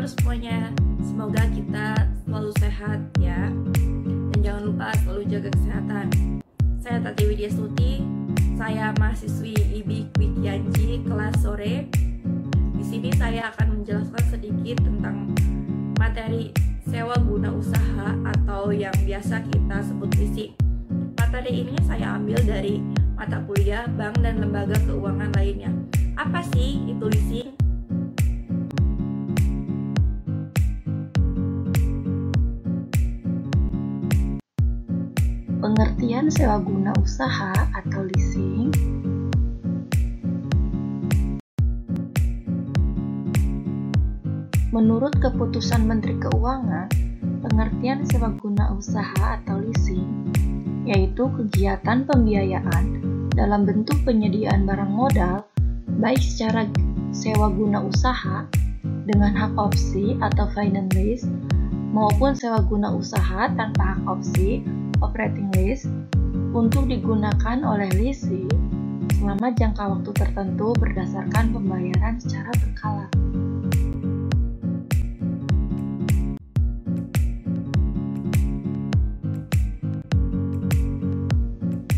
Halo semuanya, semoga kita selalu sehat ya. Dan jangan lupa selalu jaga kesehatan. Saya Tati Widya Stuti, saya mahasiswi IB Kwikyanji kelas sore. Di sini saya akan menjelaskan sedikit tentang materi sewa guna usaha atau yang biasa kita sebut leasing. Materi ini saya ambil dari mata kuliah bank dan lembaga keuangan lainnya. Apa sih itu leasing? Pengertian sewa guna usaha atau leasing menurut keputusan Menteri Keuangan, pengertian sewa guna usaha atau leasing yaitu kegiatan pembiayaan dalam bentuk penyediaan barang modal baik secara sewa guna usaha dengan hak opsi atau finance lease maupun sewa guna usaha tanpa hak opsi operating lease untuk digunakan oleh lessee selama jangka waktu tertentu berdasarkan pembayaran secara berkala.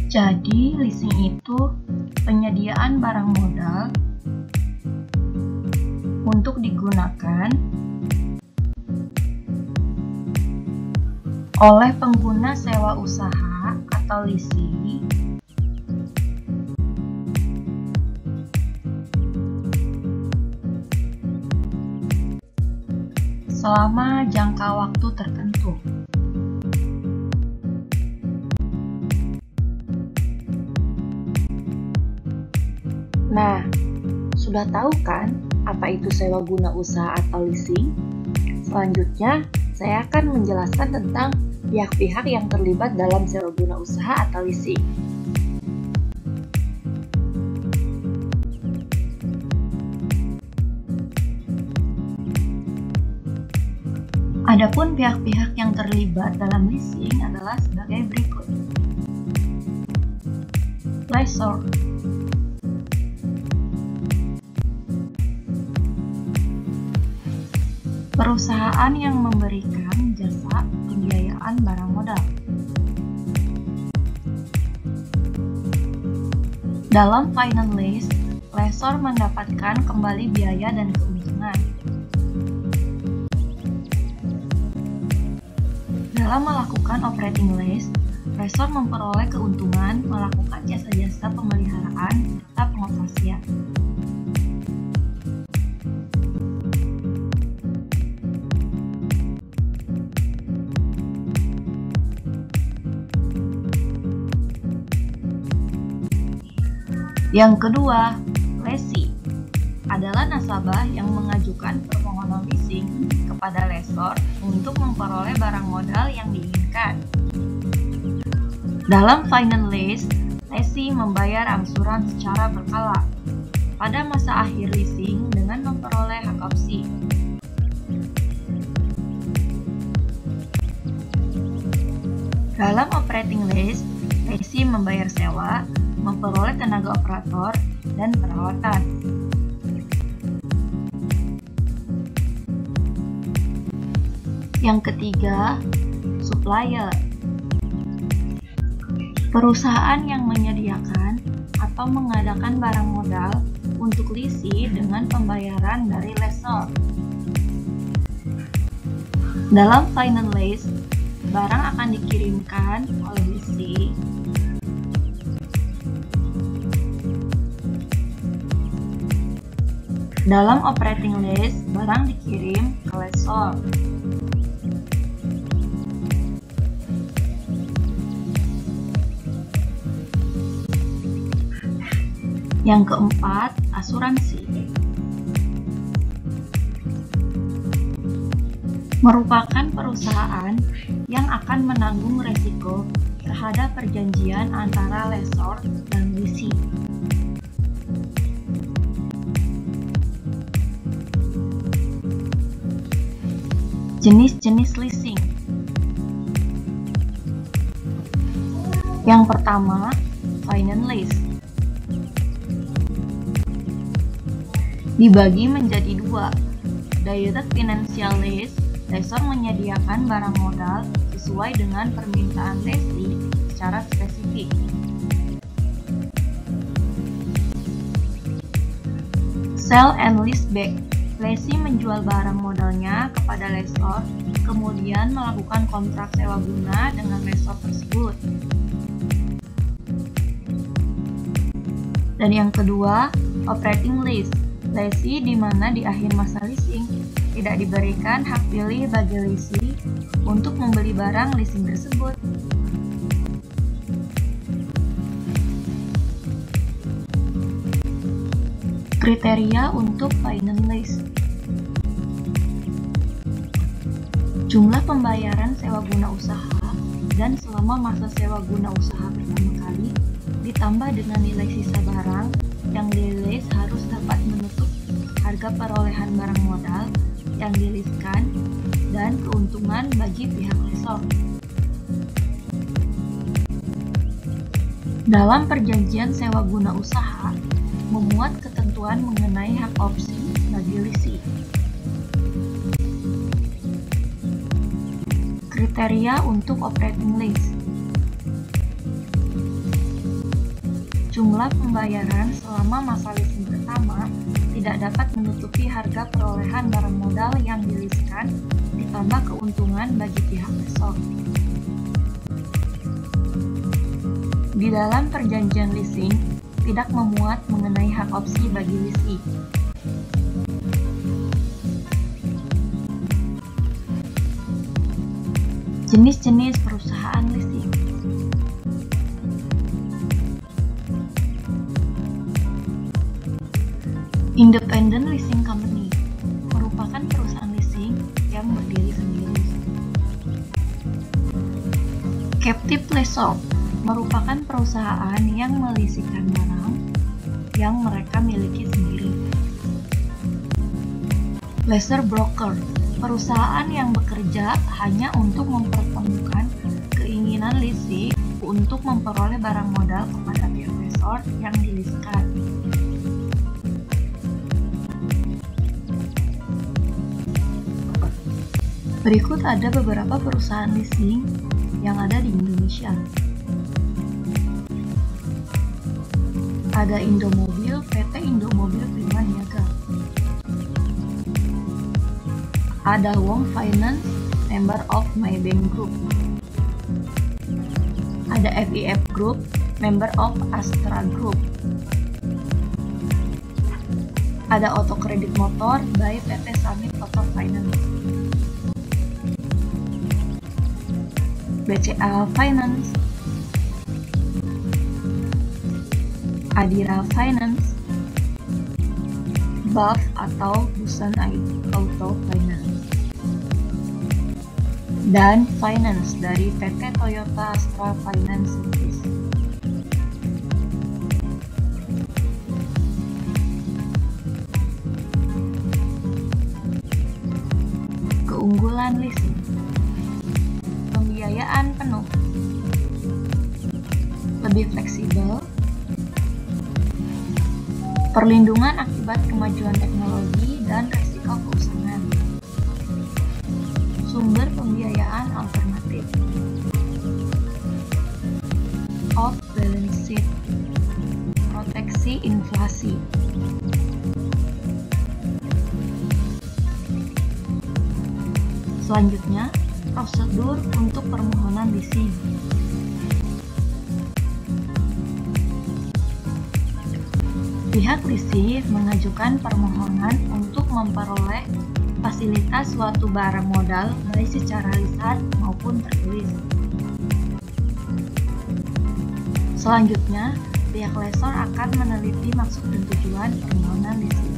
Jadi, leasing itu penyediaan barang modal untuk digunakan oleh pengguna sewa usaha atau lessee selama jangka waktu tertentu. Nah, sudah tahu kan apa itu sewa guna usaha atau leasing? Selanjutnya, saya akan menjelaskan tentang pihak-pihak yang terlibat dalam sewa guna usaha atau leasing. Adapun pihak-pihak yang terlibat dalam leasing adalah sebagai berikut. Lessor. Perusahaan yang memberikan jasa pembiayaan barang modal. Dalam finance lease, lessor mendapatkan kembali biaya dan keuntungan. Dalam melakukan operating lease, lessor memperoleh keuntungan melakukan jasa-jasa pemeliharaan serta pengoperasian. Yang kedua, lessee adalah nasabah yang mengajukan permohonan leasing kepada lessor untuk memperoleh barang modal yang diinginkan. Dalam finance lease, lessee membayar angsuran secara berkala pada masa akhir leasing dengan memperoleh hak opsi. Dalam operating lease, lessee membayar sewa, memperoleh tenaga operator dan perawatan. Yang ketiga, supplier. Perusahaan yang menyediakan atau mengadakan barang modal untuk lessee dengan pembayaran dari lessor. Dalam finance lease, barang akan dikirimkan oleh lessee dalam operating lease, barang dikirim ke lessor. Yang keempat, asuransi. Merupakan perusahaan yang akan menanggung resiko terhadap perjanjian antara lessor dan lessee. Jenis-jenis leasing. Yang pertama, finance lease. Dibagi menjadi dua, Direct financial lease, lessor menyediakan barang modal sesuai dengan permintaan lessee secara spesifik. Sell and lease back, lessee menjual barang modalnya kepada lessor, kemudian melakukan kontrak sewa guna dengan lessor tersebut. Dan yang kedua, operating lease, lessee di mana di akhir masa leasing tidak diberikan hak pilih bagi lessee untuk membeli barang leasing tersebut. Kriteria untuk finance lease. Jumlah pembayaran sewa guna usaha dan selama masa sewa guna usaha pertama kali ditambah dengan nilai sisa barang yang di-lease harus dapat menutup harga perolehan barang modal yang di-leasekan dan keuntungan bagi pihak lessor. Dalam perjanjian sewa guna usaha, memuat ketentuan mengenai hak opsi bagi lessee. Kriteria untuk operating lease. Jumlah pembayaran selama masa leasing pertama tidak dapat menutupi harga perolehan barang modal yang di-leasekan ditambah keuntungan bagi pihak lessor. Di dalam perjanjian leasing, tidak memuat mengenai hak opsi bagi lessee. Jenis-jenis perusahaan leasing. Independent Leasing Company merupakan perusahaan leasing yang berdiri sendiri. Captive Lessor merupakan perusahaan yang meleasingkan barang yang mereka miliki sendiri. Lessor Broker, perusahaan yang bekerja hanya untuk mempertemukan keinginan lessee untuk memperoleh barang modal kepada pihak lessor yang di-leasekan. Berikut ada beberapa perusahaan leasing yang ada di Indonesia. Ada Indomobil, PT Indomobil Prima Niaga. Ada Wong Finance, member of Maybank Group. Ada FIF Group, member of Astra Group. Ada Auto Kredit Motor by PT Summit Auto Finance. BCA Finance, Adira Finance, BAF atau Busan Auto Finance, dan Finance dari PT Toyota Astra Finance Service. Keunggulan leasing. Pembiayaan penuh, lebih fleksibel, perlindungan akibat kemajuan teknologi dan risiko keuangan, sumber pembiayaan alternatif, off balance sheet, proteksi inflasi. Selanjutnya, prosedur untuk permohonan leasing. Pihak lessee mengajukan permohonan untuk memperoleh fasilitas suatu barang modal baik secara lisan maupun tertulis. Selanjutnya, pihak lessor akan meneliti maksud dan tujuan permohonan leasing.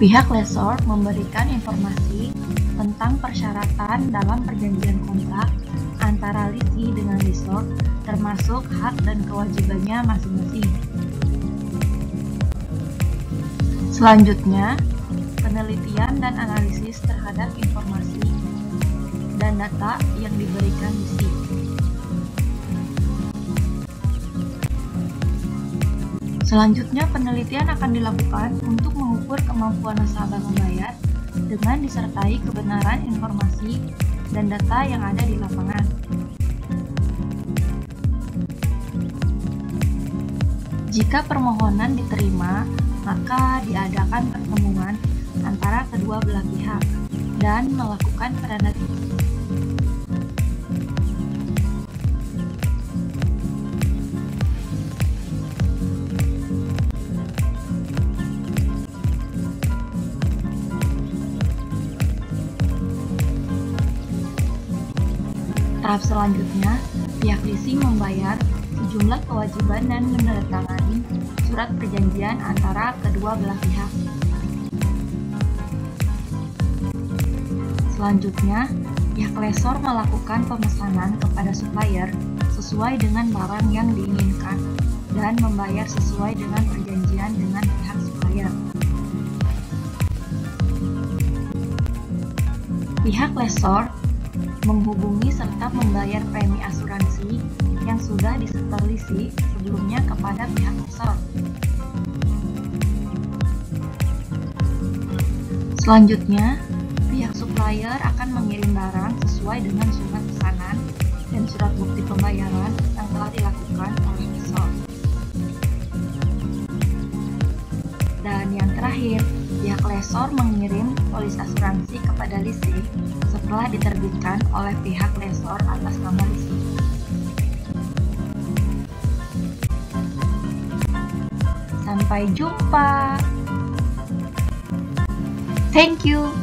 Pihak lessor memberikan informasi tentang persyaratan dalam perjanjian kontrak antara lessee dengan lessor, termasuk hak dan kewajibannya masing-masing. Selanjutnya, penelitian dan analisis terhadap informasi dan data yang diberikan lessee. Selanjutnya, penelitian akan dilakukan untuk mengukur kemampuan nasabah membayar dengan disertai kebenaran informasi dan data yang ada di lapangan. Jika permohonan diterima, maka diadakan pertemuan antara kedua belah pihak dan melakukan penandatanganan. Tahap selanjutnya, pihak leasing membayar sejumlah kewajiban dan menandatangani surat perjanjian antara kedua belah pihak. Selanjutnya, pihak lessor melakukan pemesanan kepada supplier sesuai dengan barang yang diinginkan dan membayar sesuai dengan perjanjian dengan pihak supplier. Pihak lessor menghubungi serta membayar premi asuransi yang sudah disetelisi sebelumnya kepada pihak lessor. Selanjutnya, pihak supplier akan mengirim barang sesuai dengan surat pesanan dan surat bukti pembayaran yang telah dilakukan oleh lessor. Dan yang terakhir, pihak lessor mengirim polis asuransi kepada leasing setelah diterbitkan oleh pihak lessor atas nama leasing. Sampai jumpa. Thank you.